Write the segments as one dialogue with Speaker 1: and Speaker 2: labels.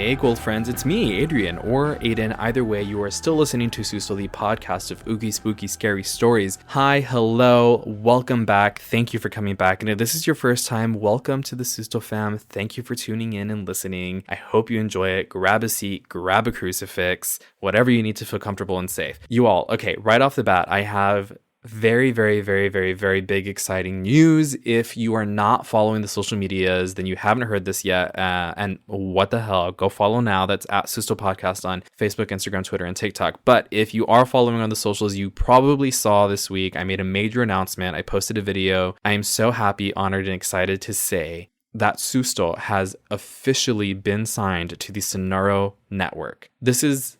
Speaker 1: Hey gold friends, it's me, Adrian, or Aiden. Either way, you are still listening to Susto, the podcast of oogie spooky scary stories. Hi, hello, welcome back. Thank you for coming back. And if this is your first time, welcome to the Susto fam. Thank you for tuning in and listening. I hope you enjoy it. Grab a seat, grab a crucifix, whatever you need to feel comfortable and safe. You all, okay, right off the bat, I have very big exciting news. If you are not following the social medias, then you haven't heard this yet, and what the hell, go follow now. That's at Susto Podcast on Facebook, Instagram, Twitter, and TikTok. But if you are following on the socials, you probably saw this week I made a major announcement. I posted a video. I am so happy, honored, and excited to say that Susto has officially been signed to the Sonoro network. This is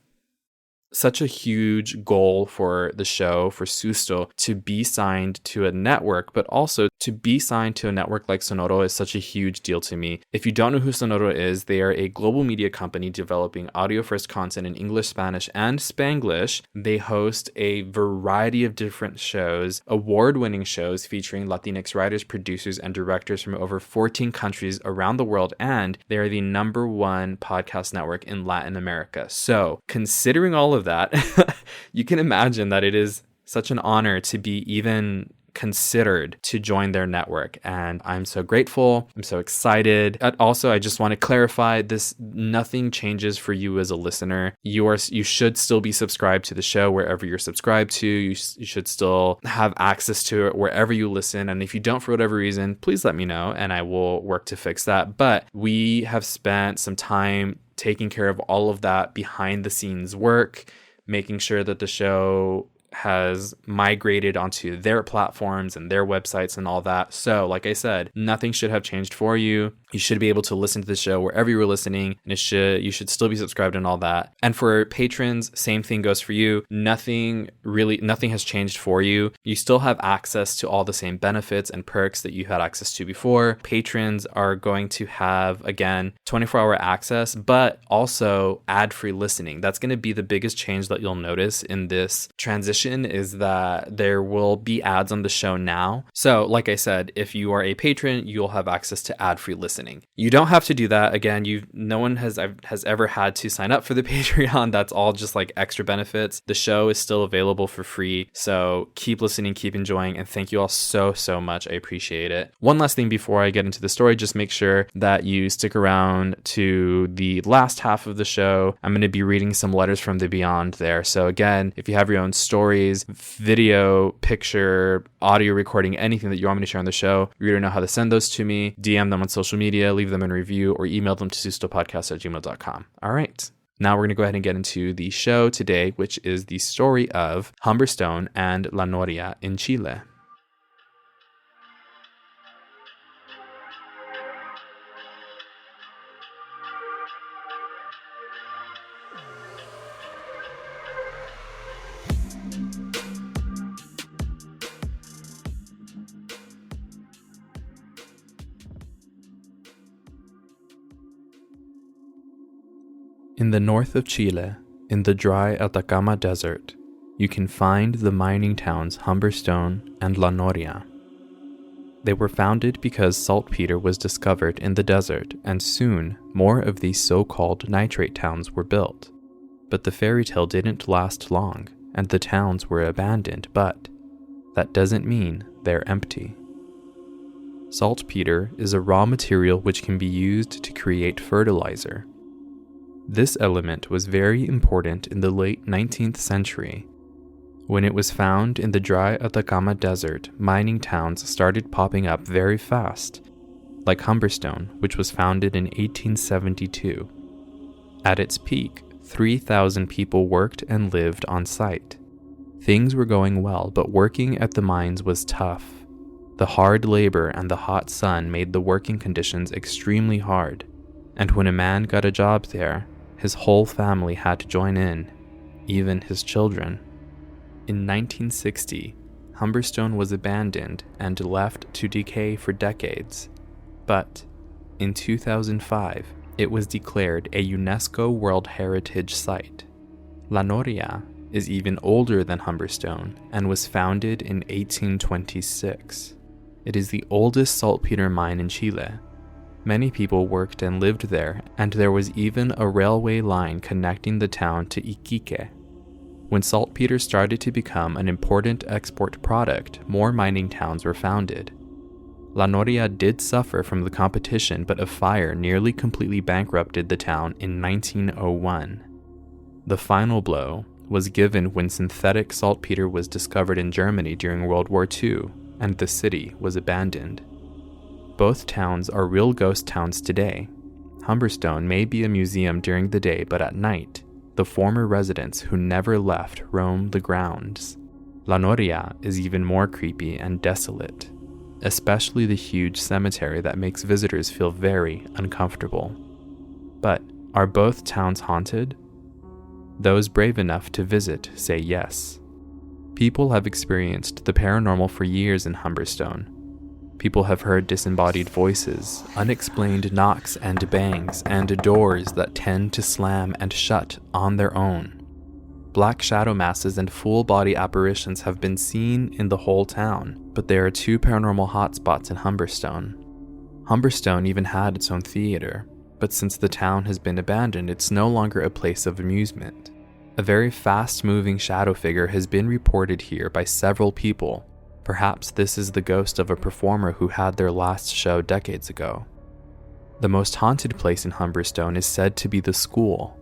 Speaker 1: such a huge goal for the show, for Susto, to be signed to a network, but also to be signed to a network like Sonoro is such a huge deal to me. If you don't know who Sonoro is, they are a global media company developing audio-first content in English, Spanish, and Spanglish. They host a variety of different shows, award-winning shows featuring Latinx writers, producers, and directors from over 14 countries around the world, and they are the #1 podcast network in Latin America. So, considering all of that, you can imagine that it is such an honor to be even considered to join their network, and I'm so grateful. I'm so excited. Also, I just want to clarify this: nothing changes for you as a listener. You should still be subscribed to the show wherever you're subscribed to. You should still have access to it wherever you listen, and if you don't for whatever reason, please let me know and I will work to fix that. But we have spent some time taking care of all of that behind the scenes work, making sure that the show has migrated onto their platforms and their websites and all that. So, like I said, nothing should have changed for you. You should be able to listen to the show wherever you were listening, and you should still be subscribed and all that. And for patrons, same thing goes for you. Nothing has changed for you. You still have access to all the same benefits and perks that you had access to before. Patrons are going to have, again, 24-hour access, but also ad-free listening. That's going to be the biggest change that you'll notice in this transition, is that there will be ads on the show now. So, like I said, if you are a patron, you'll have access to ad-free listening. You don't have to do that. Again, no one has ever had to sign up for the Patreon. That's all just like extra benefits. The show is still available for free. So keep listening, keep enjoying, and thank you all so much. I appreciate it. One last thing before I get into the story, just make sure that you stick around to the last half of the show. I'm going to be reading some letters from the beyond there. So again, if you have your own stories, video, picture, audio recording, anything that you want me to share on the show, you already know how to send those to me. DM them on social media, leave them in review, or email them to sustopodcast@gmail.com. All right. Now we're going to go ahead and get into the show today, which is the story of Humberstone and La Noria in Chile. In the north of Chile, in the dry Atacama Desert, you can find the mining towns Humberstone and La Noria. They were founded because saltpeter was discovered in the desert, and soon more of these so-called nitrate towns were built. But the fairy tale didn't last long, and the towns were abandoned, but that doesn't mean they're empty. Saltpeter is a raw material which can be used to create fertilizer. This element was very important in the late 19th century. When it was found in the dry Atacama Desert, mining towns started popping up very fast, like Humberstone, which was founded in 1872. At its peak, 3,000 people worked and lived on site. Things were going well, but working at the mines was tough. The hard labor and the hot sun made the working conditions extremely hard, and when a man got a job there, his whole family had to join in, even his children. In 1960, Humberstone was abandoned and left to decay for decades. But in 2005, it was declared a UNESCO World Heritage Site. La Noria is even older than Humberstone and was founded in 1826. It is the oldest saltpeter mine in Chile. Many people worked and lived there, and there was even a railway line connecting the town to Iquique. When saltpeter started to become an important export product, more mining towns were founded. La Noria did suffer from the competition, but a fire nearly completely bankrupted the town in 1901. The final blow was given when synthetic saltpeter was discovered in Germany during World War II, and the city was abandoned. Both towns are real ghost towns today. Humberstone may be a museum during the day, but at night, the former residents who never left roam the grounds. La Noria is even more creepy and desolate, especially the huge cemetery that makes visitors feel very uncomfortable. But are both towns haunted? Those brave enough to visit say yes. People have experienced the paranormal for years in Humberstone. People have heard disembodied voices, unexplained knocks and bangs, and doors that tend to slam and shut on their own. Black shadow masses and full-body apparitions have been seen in the whole town, but there are 2 paranormal hotspots in Humberstone. Humberstone even had its own theater, but since the town has been abandoned, it's no longer a place of amusement. A very fast-moving shadow figure has been reported here by several people. Perhaps this is the ghost of a performer who had their last show decades ago. The most haunted place in Humberstone is said to be the school.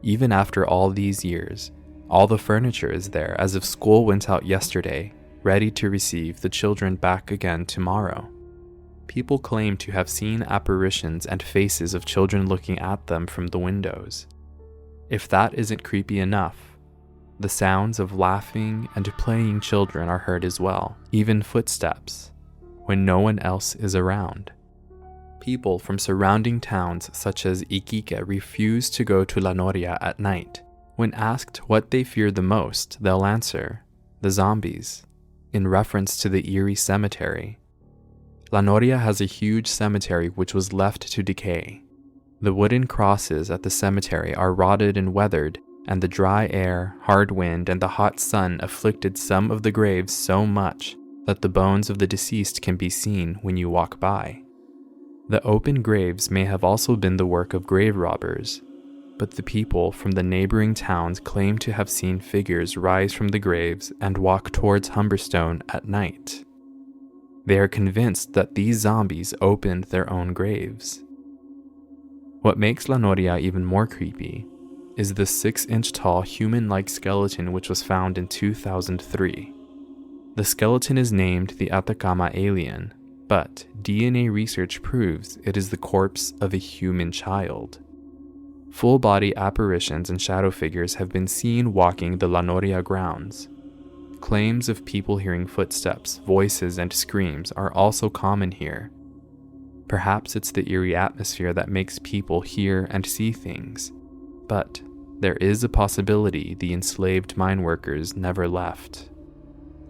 Speaker 1: Even after all these years, all the furniture is there as if school went out yesterday, ready to receive the children back again tomorrow. People claim to have seen apparitions and faces of children looking at them from the windows. If that isn't creepy enough, the sounds of laughing and playing children are heard as well, even footsteps, when no one else is around. People from surrounding towns such as Iquique refuse to go to La Noria at night. When asked what they fear the most, they'll answer, the zombies, in reference to the eerie cemetery. La Noria has a huge cemetery which was left to decay. The wooden crosses at the cemetery are rotted and weathered, and the dry air, hard wind, and the hot sun afflicted some of the graves so much that the bones of the deceased can be seen when you walk by. The open graves may have also been the work of grave robbers, but the people from the neighboring towns claim to have seen figures rise from the graves and walk towards Humberstone at night. They are convinced that these zombies opened their own graves. What makes La Noria even more creepy is the 6-inch tall human-like skeleton which was found in 2003. The skeleton is named the Atacama alien, but DNA research proves it is the corpse of a human child. Full-body apparitions and shadow figures have been seen walking the La Noria grounds. Claims of people hearing footsteps, voices, and screams are also common here. Perhaps it's the eerie atmosphere that makes people hear and see things. But there is a possibility the enslaved mine workers never left.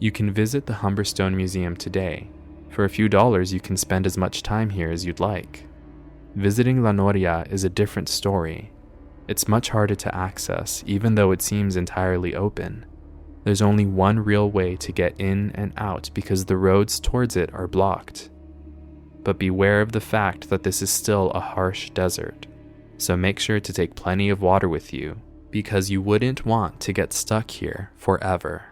Speaker 1: You can visit the Humberstone Museum today. For a few dollars, you can spend as much time here as you'd like. Visiting La Noria is a different story. It's much harder to access, even though it seems entirely open. There's only one real way to get in and out because the roads towards it are blocked. But beware of the fact that this is still a harsh desert. So make sure to take plenty of water with you, because you wouldn't want to get stuck here forever.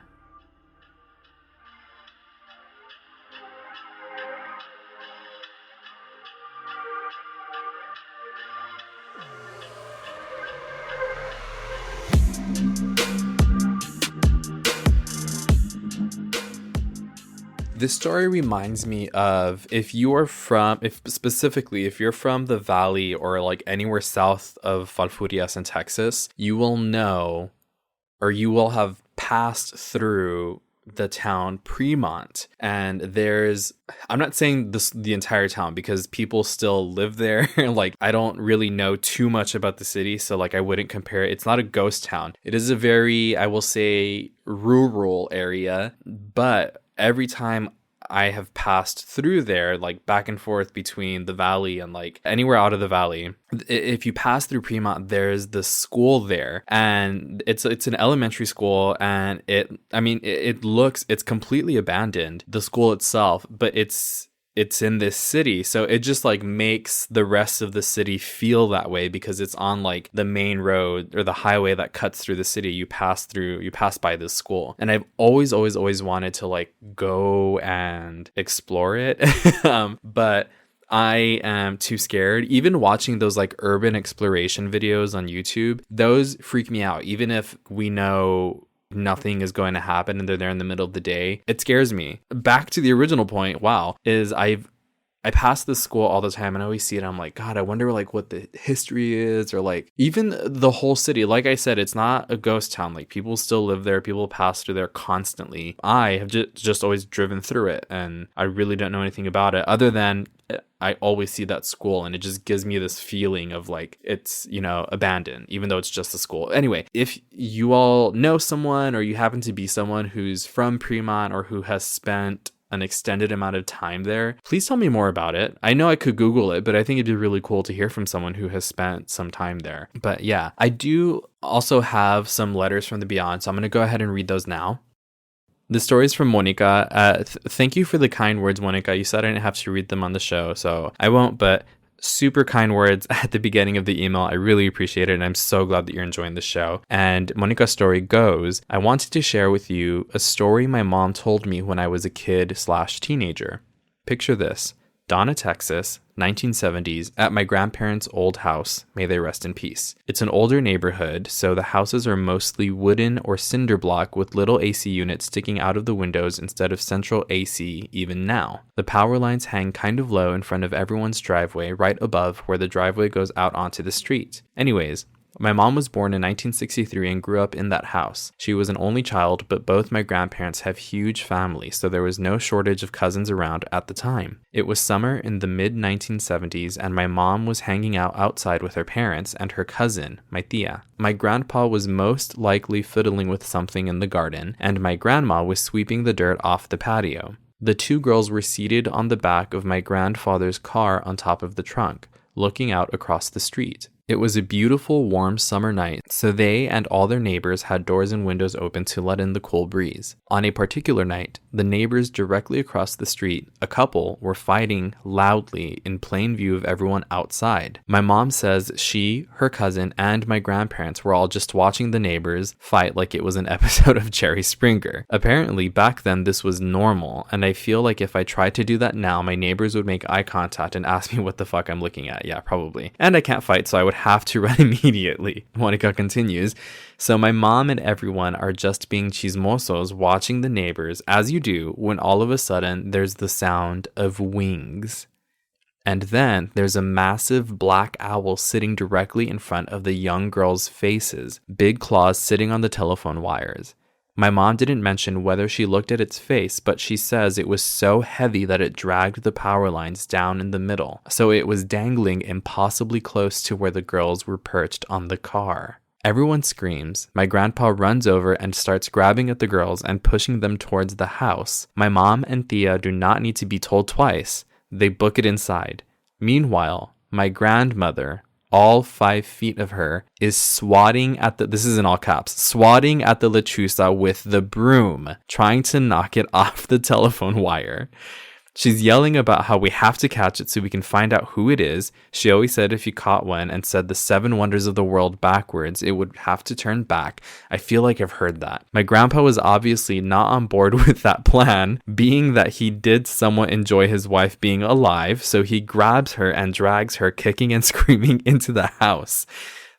Speaker 1: This story reminds me of if you're from the valley or like anywhere south of Falfurrias in Texas, you will know, or you will have passed through the town Fremont. And I'm not saying the entire town because people still live there. Like, I don't really know too much about the city, so like I wouldn't compare it. It's not a ghost town. It is a very, I will say, rural area, but every time I have passed through there, like back and forth between the valley and like anywhere out of the valley, if you pass through Fremont, there's the school there, and it's an elementary school, and it's completely abandoned, the school itself, but it's it's in this city. So it just like makes the rest of the city feel that way because it's on like the main road or the highway that cuts through the city. You pass by this school. And I've always wanted to like go and explore it. But I am too scared. Even watching those like urban exploration videos on YouTube, those freak me out. Even if we know nothing is going to happen and they're there in the middle of the day, it scares me. Back to the original point, I pass this school all the time and I always see it. I'm like, God, I wonder like what the history is, or like even the whole city. Like I said, it's not a ghost town. Like people still live there. People pass through there constantly. I have just always driven through it and I really don't know anything about it other than I always see that school and it just gives me this feeling of like it's, abandoned, even though it's just a school. Anyway, if you all know someone or you happen to be someone who's from Fremont or who has spent an extended amount of time there, please tell me more about it. I know I could Google it, but I think it'd be really cool to hear from someone who has spent some time there. But yeah, I do also have some letters from the beyond, so I'm going to go ahead and read those now. The story is from Monica. Thank you for the kind words, Monica. You said I didn't have to read them on the show, so I won't, but super kind words at the beginning of the email. I really appreciate it, and I'm so glad that you're enjoying the show. And Monica's story goes, I wanted to share with you a story my mom told me when I was a kid/teenager. Picture this. Donna, Texas, 1970s, at my grandparents' old house. May they rest in peace. It's an older neighborhood, so the houses are mostly wooden or cinder block with little AC units sticking out of the windows instead of central AC even now. The power lines hang kind of low in front of everyone's driveway, right above where the driveway goes out onto the street. Anyways, my mom was born in 1963 and grew up in that house. She was an only child, but both my grandparents have huge families, so there was no shortage of cousins around at the time. It was summer in the mid-1970s, and my mom was hanging out outside with her parents and her cousin, my tia. My grandpa was most likely fiddling with something in the garden, and my grandma was sweeping the dirt off the patio. The two girls were seated on the back of my grandfather's car on top of the trunk, looking out across the street. It was a beautiful, warm summer night, so they and all their neighbors had doors and windows open to let in the cool breeze. On a particular night, the neighbors directly across the street, a couple, were fighting loudly in plain view of everyone outside. My mom says she, her cousin, and my grandparents were all just watching the neighbors fight like it was an episode of Jerry Springer. Apparently, back then this was normal, and I feel like if I tried to do that now, my neighbors would make eye contact and ask me what the fuck I'm looking at. Yeah, probably. And I can't fight, so I would have to run immediately. Monica continues, so my mom and everyone are just being chismosos watching the neighbors, as you do, when all of a sudden there's the sound of wings. And then there's a massive black owl sitting directly in front of the young girls' faces, big claws sitting on the telephone wires. My mom didn't mention whether she looked at its face, but she says it was so heavy that it dragged the power lines down in the middle, so it was dangling impossibly close to where the girls were perched on the car. Everyone screams. My grandpa runs over and starts grabbing at the girls and pushing them towards the house. My mom and Thea do not need to be told twice. They book it inside. Meanwhile, my grandmother, all 5 feet of her, is swatting at this is in all caps, swatting at the lechuza with the broom, trying to knock it off the telephone wire. She's yelling about how we have to catch it so we can find out who it is. She always said if you caught one and said the 7 wonders of the world backwards, it would have to turn back. I feel like I've heard that. My grandpa was obviously not on board with that plan, being that he did somewhat enjoy his wife being alive, so he grabs her and drags her kicking and screaming into the house.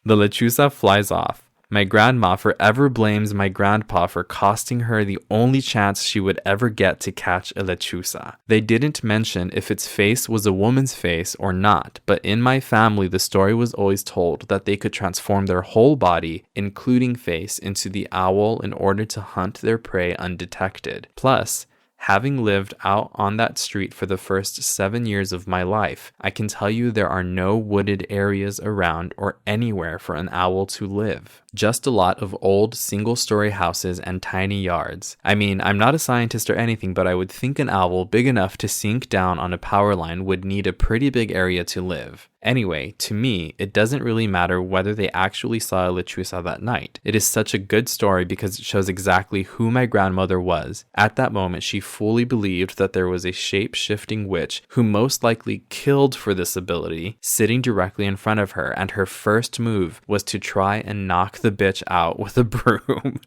Speaker 1: The lechuza flies off. My grandma forever blames my grandpa for costing her the only chance she would ever get to catch a lechuza. They didn't mention if its face was a woman's face or not, but in my family the story was always told that they could transform their whole body, including face, into the owl in order to hunt their prey undetected. Plus, having lived out on that street for the first 7 years of my life, I can tell you there are no wooded areas around or anywhere for an owl to live. Just a lot of old single-story houses and tiny yards. I mean, I'm not a scientist or anything, but I would think an owl big enough to sink down on a power line would need a pretty big area to live. Anyway, to me, it doesn't really matter whether they actually saw a lechuza that night. It is such a good story because it shows exactly who my grandmother was. At that moment, she fully believed that there was a shape-shifting witch who most likely killed for this ability sitting directly in front of her, and her first move was to try and knock the bitch out with a broom.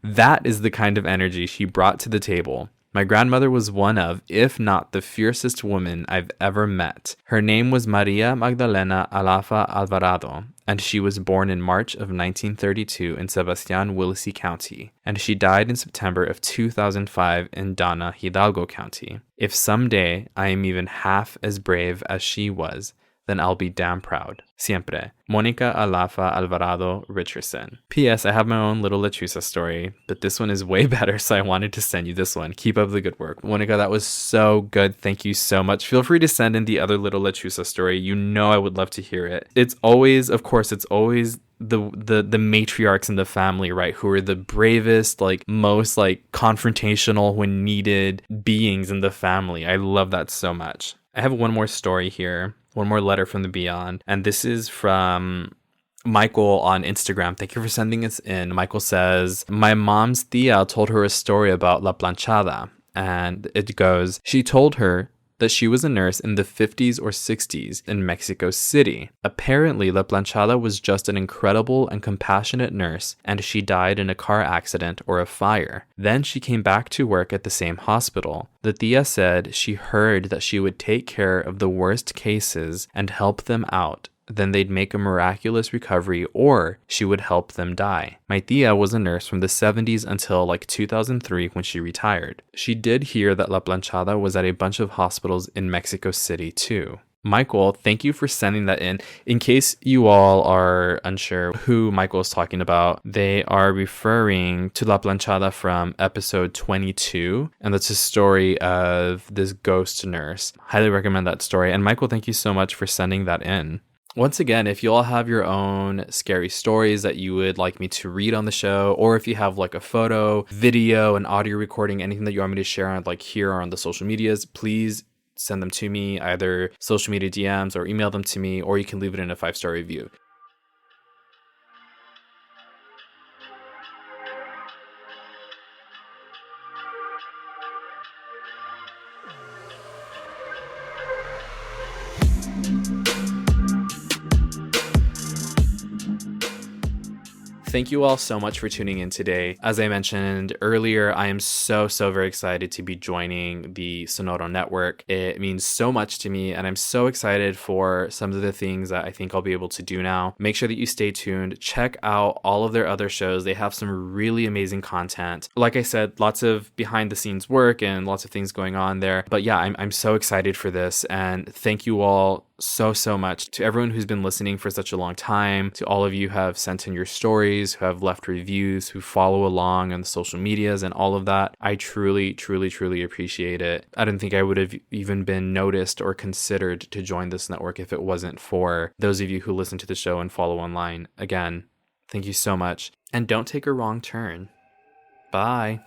Speaker 1: That is the kind of energy she brought to the table. My grandmother was one of, if not the fiercest woman I've ever met. Her name was Maria Magdalena Alafa Alvarado, and she was born in March of 1932 in Sebastián Willisey County, and she died in September of 2005 in Dana, Hidalgo County. If someday I am even half as brave as she was, then I'll be damn proud. Siempre. Mónica Alafa Alvarado Richardson. P.S. I have my own little lechuza story, but this one is way better, so I wanted to send you this one. Keep up the good work. Mónica, that was so good. Thank you so much. Feel free to send in the other little lechuza story. You know I would love to hear it. It's always the matriarchs in the family, right, who are the bravest, most confrontational when needed beings in the family. I love that so much. I have one more story here. One more letter from the beyond, and this is from Michael on Instagram. Thank you for sending us in. Michael says, my mom's tia told her a story about La Planchada, and it goes, she told her that she was a nurse in the 50s or 60s in Mexico City. Apparently, La Planchada was just an incredible and compassionate nurse, and she died in a car accident or a fire. Then she came back to work at the same hospital. The tia said she heard that she would take care of the worst cases and help them out. Then they'd make a miraculous recovery, or she would help them die. My tia was a nurse from the 70s until 2003 when she retired. She did hear that La Planchada was at a bunch of hospitals in Mexico City too. Michael, thank you for sending that in. In case you all are unsure who Michael is talking about, they are referring to La Planchada from episode 22, and that's a story of this ghost nurse. Highly recommend that story. And Michael, thank you so much for sending that in. Once again, if you all have your own scary stories that you would like me to read on the show, or if you have a photo, video, an audio recording, anything that you want me to share on here or on the social medias, please send them to me, either social media DMs or email them to me, or you can leave it in a 5-star review. Thank you all so much for tuning in today. As I mentioned earlier, I am so very excited to be joining the Sonoro Network. It means so much to me, and I'm so excited for some of the things that I think I'll be able to do now. Make sure that you stay tuned. Check out all of their other shows. They have some really amazing content. Like I said, lots of behind the scenes work and lots of things going on there. But yeah, I'm so excited for this, and thank you all so much to everyone who's been listening for such a long time, to all of you who have sent in your stories, who have left reviews, who follow along on the social medias and all of that. I truly appreciate it. I don't think I would have even been noticed or considered to join this network if it wasn't for those of you who listen to the show and follow online. Again, thank you so much, and don't take a wrong turn. Bye.